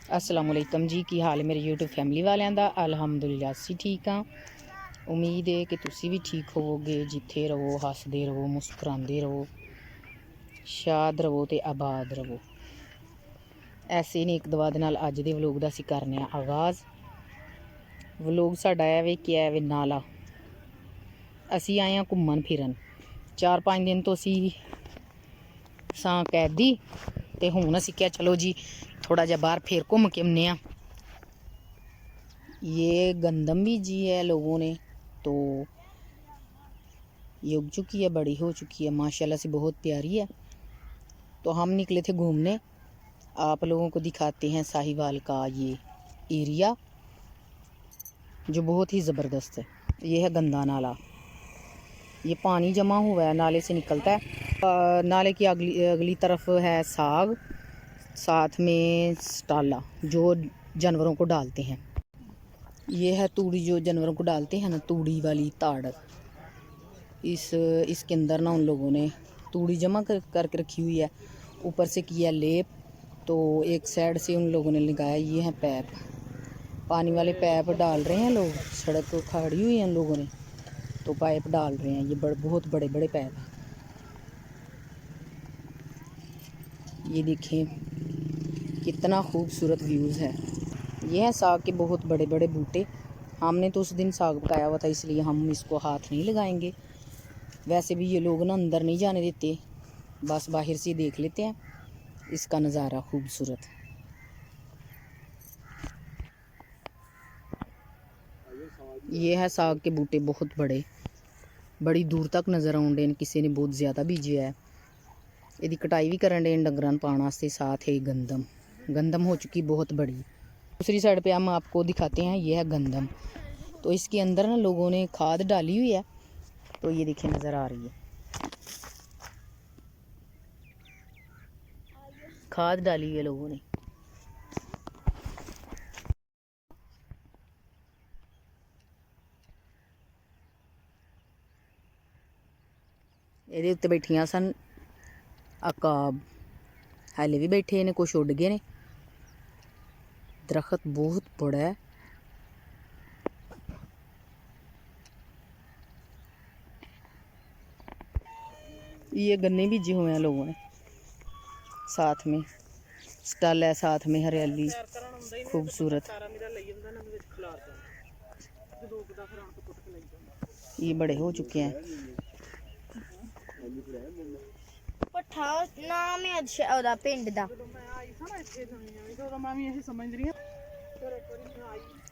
असलामुअलैकुम जी, की हाल है मेरे यूट्यूब फैमिली वालों का। अलहमदुलिल्लाह असी ठीक हाँ। उम्मीद है कि तुसी भी ठीक होवोगे। जिथे रहो हसदे रहो, मुस्कुराते रहो, शाद रहो तो आबाद रहो। ऐसे नहीं एक दुआ दे नाल अज दे व्लॉग दा असी करने आगाज़। व्लॉग साडा है वे क्या है वे नाला। असी आए हैं घूमन फिरन। 4-5 दिन तो असी सां कैदी ते हुण असी क्या चलो जी थोड़ा जा बाहर फिर घूम के आने। ये गंदम भी जी है लोगों ने तो ये उग चुकी है, बड़ी हो चुकी है माशाल्लाह से, बहुत प्यारी है। तो हम निकले थे घूमने, आप लोगों को दिखाते हैं साहिवाल का ये एरिया जो बहुत ही ज़बरदस्त है। ये है गंदा नाला, ये पानी जमा हुआ है, नाले से निकलता है। नाले की अगली तरफ है साग, साथ में स्टाला जो जानवरों को डालते हैं। ये है तूड़ी जो जानवरों को डालते हैं ना, तूड़ी वाली ताड़। इसके अंदर ना उन लोगों ने तूड़ी जमा करके रखी हुई है, ऊपर से किया लेप। तो एक साइड से उन लोगों ने लगाया ये है पैप, पानी वाले पैप डाल रहे हैं लोग। सड़क को खड़ी हुई है उन लोगों ने तो पाइप डाल रहे हैं। ये बहुत बड़े बड़े पैप हैं। ये देखें कितना खूबसूरत व्यूज़ है। ये है साग के बहुत बड़े बड़े बूटे। हमने तो उस दिन साग पकाया हुआ था इसलिए हम इसको हाथ नहीं लगाएंगे। वैसे भी ये लोग ना अंदर नहीं जाने देते, बस बाहर से देख लेते हैं। इसका नज़ारा खूबसूरत। ये है साग के बूटे बहुत बड़े, बड़ी दूर तक नज़र आउंडे। किसी ने बहुत ज़्यादा बीजे है। यदि कटाई भी करन डे डंगरां पाने वास्ते। साथ है गंदम हो चुकी बहुत बड़ी। दूसरी साइड पे हम आपको दिखाते हैं, ये है गंदम। तो इसके अंदर ना लोगों ने खाद डाली हुई है, तो ये देखिए नज़र आ रही है, खाद डाली हुई है लोगों ने। ਇਹਦੇ ਉੱਤੇ ਬੈਠੀਆਂ ਸਨ अकाब, हाले भी बैठे ने, कुछ उड़ गए ने। दरख्त बहुत बड़ा है। ये गन्ने बीजे हुए हैं लोगों ने, साथ में स्टल है, साथ में हरियाली खूबसूरत। ये बड़े हो चुके हैं। नाम है अच्छा पिंड दा।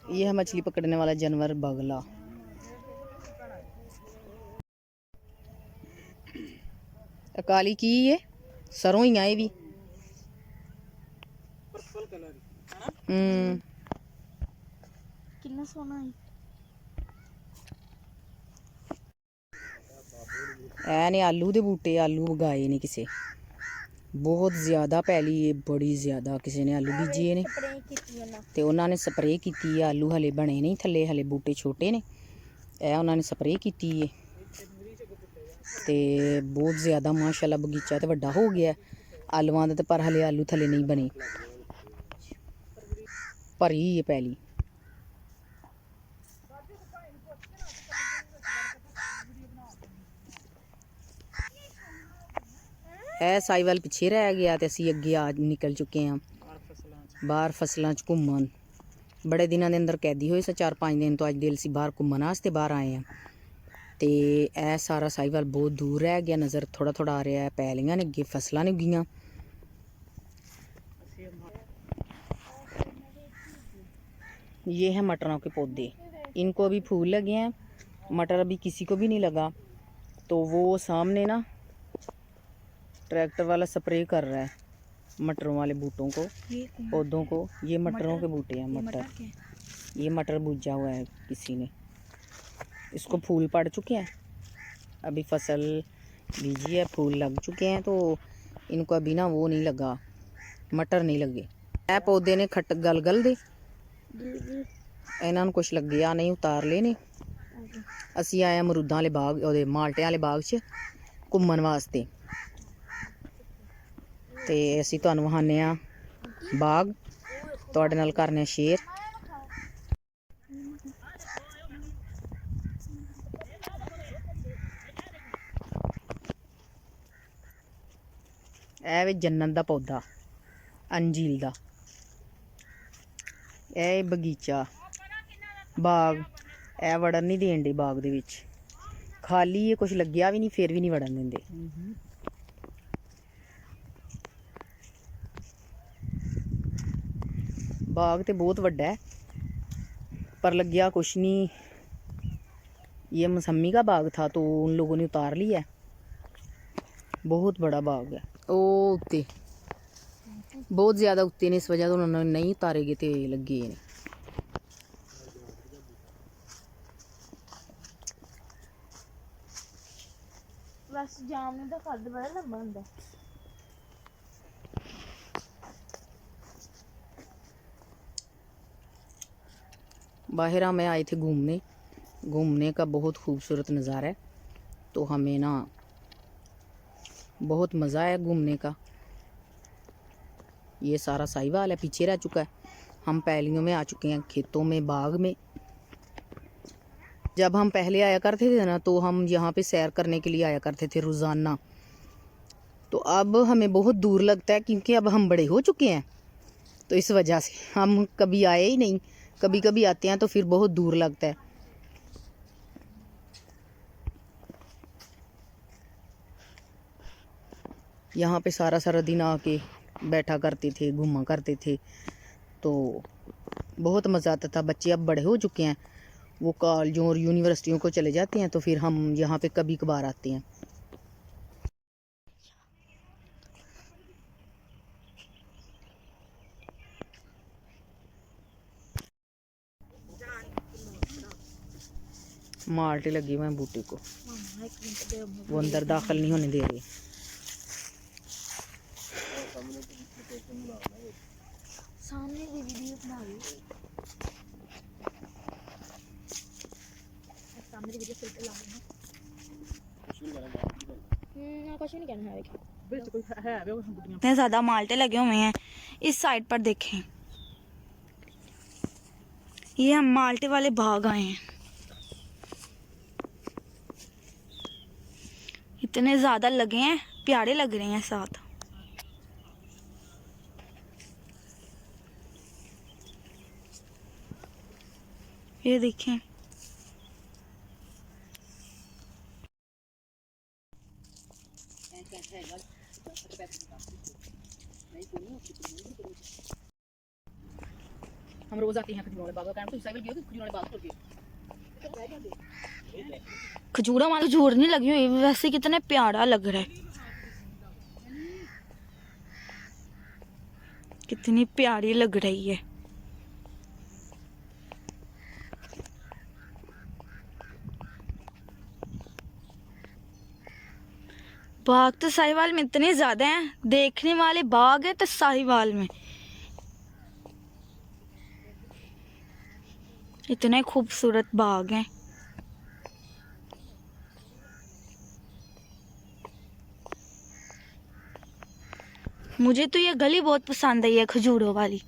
ये है मछली पकड़ने वाला जानवर बगला। काली की ये सरों ही आए भी। कितना सोना है। ने आलू दे बूटे, आलू उगाए ने किसे, बहुत ज़्यादा पैली है, बड़ी ज़्यादा। किसी ने आलू बीजे ने ते उन्होंने स्प्रे की है। आलू हले बने नहीं थले, हले बूटे छोटे ने। उन्होंने स्प्रे की है ते बहुत ज़्यादा माशाल्लाह बगीचा तो वड्डा हो गया आलूआं दा, पर हले आलू थले नहीं बने, भरी है पैली। है साहिवाल पिछे रह गया तो असी अगे आ निकल चुके हैं बाहर फसलों च घूमन। बड़े दिनों के अंदर कैदी हुए से 4-5 दिन तो अज दिल से बाहर घूमन वास्ते बाहर आए हैं। तो यह सारा साहिवाल बहुत दूर रह गया, नज़र थोड़ा थोड़ा आ रहा है। पैलियां ने अगे फसलां ने उगियां। ये है मटरों के पौधे, इनको अभी फूल लगे हैं। मटर अभी किसी को भी नहीं लगा, तो वो सामने ना ट्रैक्टर वाला स्प्रे कर रहा है मटरों वाले बूटों को, पौधों को। ये मटरों के बूटे हैं, मटर। ये मटर बूझा हुआ है किसी ने, इसको फूल पड़ चुके हैं। अभी फसल बीजी है, फूल लग चुके हैं, तो इनको अभी ना वो नहीं लगा, मटर नहीं लगे। ए पौधे ने खट गल दे, इन्होंने कुछ लगे या नहीं, उतार ले ने। असी आए अमरूदां वाले बाग, ओहदे माल्टे वाले बाग च घूमन वास्ते। ते असी तुहानूं वहाने बाग ਤੁਹਾਡੇ ਨਾਲ ਕਰਨੇ ਸ਼ੇਅਰ। ਇਹ ਵੀ ਜੰਨਤ ਦਾ ਪੌਦਾ, ਅੰਜੀਰ ਦਾ। ਇਹ ਬਗੀਚਾ, ਬਾਗ। ਇਹ ਵੜਨ ਨਹੀਂ ਦੇਣ ਦੇ ਬਾਗ ਦੇ ਵਿੱਚ, ਖਾਲੀ ਹੈ, ਕੁਛ ਲੱਗਿਆ ਵੀ ਨਹੀਂ, ਫਿਰ ਵੀ ਨਹੀਂ ਵੜਨ ਦਿੰਦੇ। बाग तो बहुत बड़ा है पर लग्या कुछ नहीं। ये मौसमी का बाग था तो उन लोगों ने उतार लिया है। बहुत बड़ा बाग है। ओ उत्ते बहुत ज़्यादा उत्ते ने, इस वजह से उन्होंने नहीं उतारे गए थे, लगे ने। बस जाम का कद बड़ा लंबा होंदा। बाहर हम आए थे घूमने, घूमने का बहुत खूबसूरत नज़ारा है। तो हमें ना बहुत मज़ा आया घूमने का। ये सारा साहिवाल है, पीछे रह चुका है। हम पैलियों में आ चुके हैं, खेतों में, बाग में। जब हम पहले आया करते थे ना तो हम यहाँ पे सैर करने के लिए आया करते थे रोज़ाना। तो अब हमें बहुत दूर लगता है क्योंकि अब हम बड़े हो चुके हैं, तो इस वजह से हम कभी आए ही नहीं। कभी कभी आते हैं तो फिर बहुत दूर लगता है। यहाँ पे सारा सारा दिन आके बैठा करते थे, घूमा करते थे, तो बहुत मज़ा आता था। बच्चे अब बड़े हो चुके हैं, वो कॉलेजों और यूनिवर्सिटियों को चले जाते हैं, तो फिर हम यहाँ पे कभी कभार आते हैं। माल्टे लगी हुए हैं बूटे को, वो अंदर दाखिल नहीं होने दे रहे। सामने की वीडियो बना ली। सामने की वीडियो फिल्टर ला लेना। कुछ नहीं कहना है। इतने ज़्यादा माल्टे लगे हुए हैं। इस साइड पर देखें, ये हम माल्टे वाले बाग आए हैं। इतने ज़्यादा लगे हैं, प्यारे लग रहे हैं साथ। ये देखें, हम रोज आते हैं खजूरों वाले बाग का। तो साइकिल गयो कि खजूरों वाले बाग तो गयो। खजूरा वाला खजूर नहीं लगी हुई, वैसे कितने प्यारा लग रहा है। कितनी प्यारी लग रही है। बाग तो साहिवाल में इतने ज्यादा हैं, देखने वाले बाग है तो साहिवाल में इतने खूबसूरत बाग हैं। मुझे तो ये गली बहुत पसंद आई है, खजूरों वाली।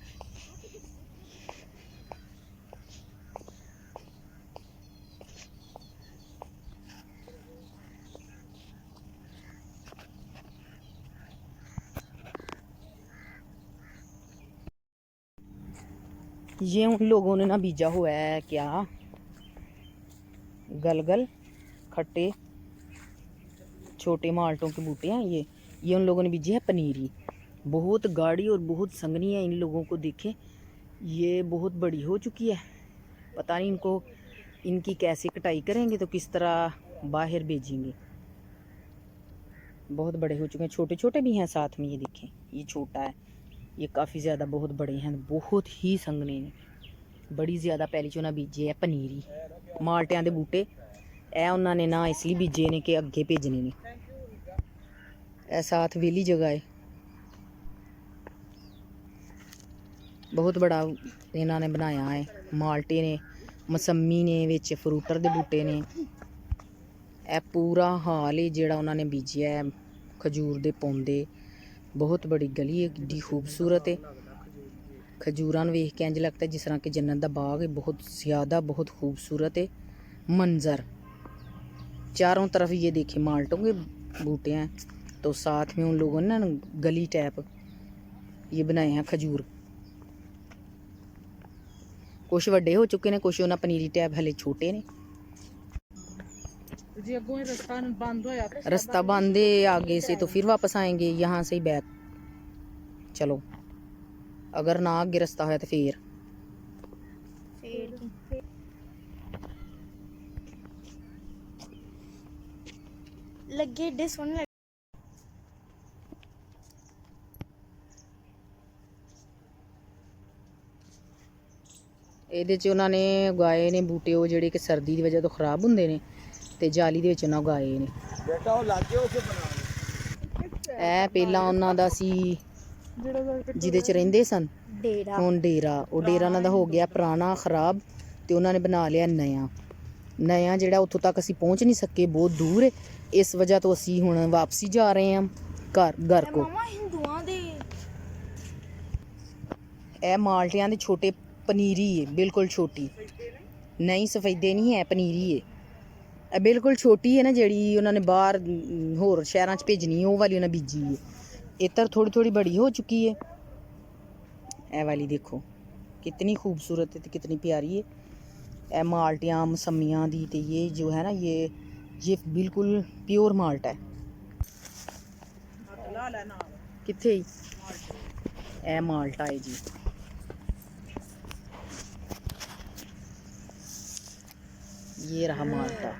ये उन लोगों ने ना बीजा हुआ है क्या, गलगल, खट्टे छोटे माल्टों के बूटे हैं। ये उन लोगों ने बीजी है पनीरी। बहुत गाढ़ी और बहुत संघनी है। इन लोगों को देखें, ये बहुत बड़ी हो चुकी है। पता नहीं इनको, इनकी कैसे कटाई करेंगे, तो किस तरह बाहर भेजेंगे। बहुत बड़े हो चुके हैं, छोटे छोटे भी हैं साथ में। ये देखें, ये छोटा है, ये काफ़ी ज़्यादा बहुत बड़े हैं, बहुत ही संघने ने। बड़ी ज़्यादा पहली चो ना बीजे है पनीरी माल्टियां दे बूटे। ए उन्होंने ना इसलिए बीजे ने कि अगे भेजने ने। ए साथ वेली जगह है, बहुत बड़ा इन्होंने बनाया है। माल्टे ने, मौसमी ने, विच फ्रूटर दे बूटे ने। ए पूरा हाल है जिहड़ा उन्होंने बीजिया है खजूर दे पौधे। बहुत बड़ी गली है, कितनी खूबसूरत है। ਖਜੂਰਾਂ ਨੂੰ ਵੇਖ ਕੇ ਇੰਝ ਲੱਗਦਾ ਜਿਸ ਤਰ੍ਹਾਂ कि जन्नत ਦਾ बाग है। बहुत ज़्यादा बहुत खूबसूरत है मंज़र। चारों तरफ ये देखिए माल्टों के बूटे हैं, तो साथ में उन लोगों ने ना गली टाइप ये बनाए हैं खजूर। कुछ वड्डे हो चुके ने, कुछ उन्हें पनीरी टाइप हले छोटे ने। रास्ता बंद है आगे से, तो फिर वापस आएंगे यहाँ से ही बैक। चलो अगर ना आगे रास्ता है तो फिर ਲੱਗੇ ਏਡੇ ਸੋਹਣੇ ਇਹਦੇ 'ਚ ਉਹਨਾਂ ਨੇ ਉਗਾਏ ਨੇ ਬੂਟੇ ਉਹ ਜਿਹੜੇ ਕਿ ਸਰਦੀ ਦੀ ਵਜ੍ਹਾ ਤੋਂ ਖਰਾਬ ਹੁੰਦੇ ਨੇ, ਤੇ ਜਾਲੀ ਦੇ ਵਿੱਚ ਉਹਨਾਂ ਉਗਾਏ ਨੇ। ਬੇਟਾ ਉਹ ਲਾਗੇ ਉੱਥੇ ਬਣਾ ਇਹ ਪਹਿਲਾਂ ਉਹਨਾਂ ਦਾ ਸੀ ਜਿਹਦੇ 'ਚ ਰਹਿੰਦੇ ਸਨ, ਡੇਰਾ ਹੁਣ ਡੇਰਾ। ਉਹ ਡੇਰਾ ਉਹਨਾਂ ਦਾ ਹੋ ਗਿਆ ਪੁਰਾਣਾ ਖਰਾਬ, ਤੇ ਉਹਨਾਂ ਨੇ ਬਣਾ ਲਿਆ ਨया ਜਿਹੜਾ ਉੱਥੋਂ ਤੱਕ ਅਸੀਂ ਪਹੁੰਚ ਨਹੀਂ ਸਕੇ, ਬਹੁਤ ਦੂਰ ਹੈ। ਇਸ ਵਜ੍ਹਾ ਤੋਂ ਅਸੀਂ ਹੁਣ ਵਾਪਸੀ ਜਾ ਰਹੇ ਹਾਂ ਘਰ ਕੋ। ਮਾਮਾ ਹਿੰਦੂਆਂ ਦੇ ਇਹ ਮਾਲਟਿਆਂ ਦੇ ਛੋਟੇ ਪਨੀਰੀ ਹੈ, ਬਿਲਕੁਲ ਛੋਟੀ ਨਹੀਂ, ਸਫੈਦੇ ਨਹੀਂ ਹੈ, ਪਨੀਰੀ ਹੈ। ਇਹ ਬਿਲਕੁਲ ਛੋਟੀ ਹੈ ਨਾ, ਜਿਹੜੀ ਉਹਨਾਂ ਨੇ ਬਾਹਰ ਹੋਰ ਸ਼ਹਿਰਾਂ 'ਚ ਭੇਜਣੀ ਉਹ ਵਾਲੀ ਉਹਨਾਂ ਬੀਜੀ ਹੈ। ਇੱਧਰ ਥੋੜੀ थोड़ी बड़ी हो चुकी है। ਇਹ ਵਾਲੀ ਦੇਖੋ कितनी खूबसूरत है, तो कितनी प्यारी है। ਇਹ ਮਾਲਟਿਆਂ ਮਸੰਮੀਆਂ ਦੀ, ਤੇ ये जो है ना ये बिल्कुल प्योर माल्ट है। किथे ए माल्टा है जी। ये रहा माल्टा।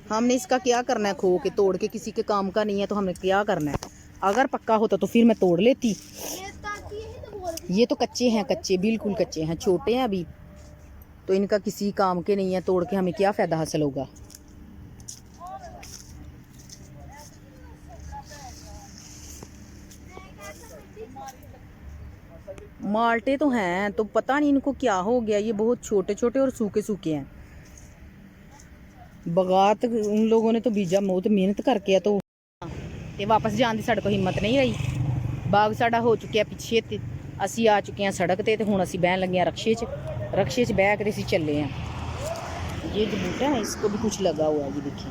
हमने इसका क्या करना है, खो के तोड़ के किसी के काम का नहीं है, तो हमें क्या करना है। अगर पक्का होता तो फिर मैं तोड़ लेती। ये तो कच्चे हैं, कच्चे बिल्कुल कच्चे हैं, छोटे हैं अभी, तो इनका किसी काम के नहीं है। तोड़ के हमें क्या फ़ायदा हासिल होगा। माल्टे तो हैं, तो पता नहीं इनको क्या हो गया, ये बहुत छोटे छोटे और सूखे सूखे हैं। बगात उन लोगों ने तो बीजा बहुत मेहनत करके, तो वापस जाने की साढ़े को हिम्मत नहीं रही। बाग साढ़ा हो चुका पिछे, ते असी आ चुके हैं सड़क ते हुण असी बहन लगे हैं रक्शे च बह के असी चले हैं। ये जो बूटा है इसको भी कुछ लगा हुआ है, ये देखिए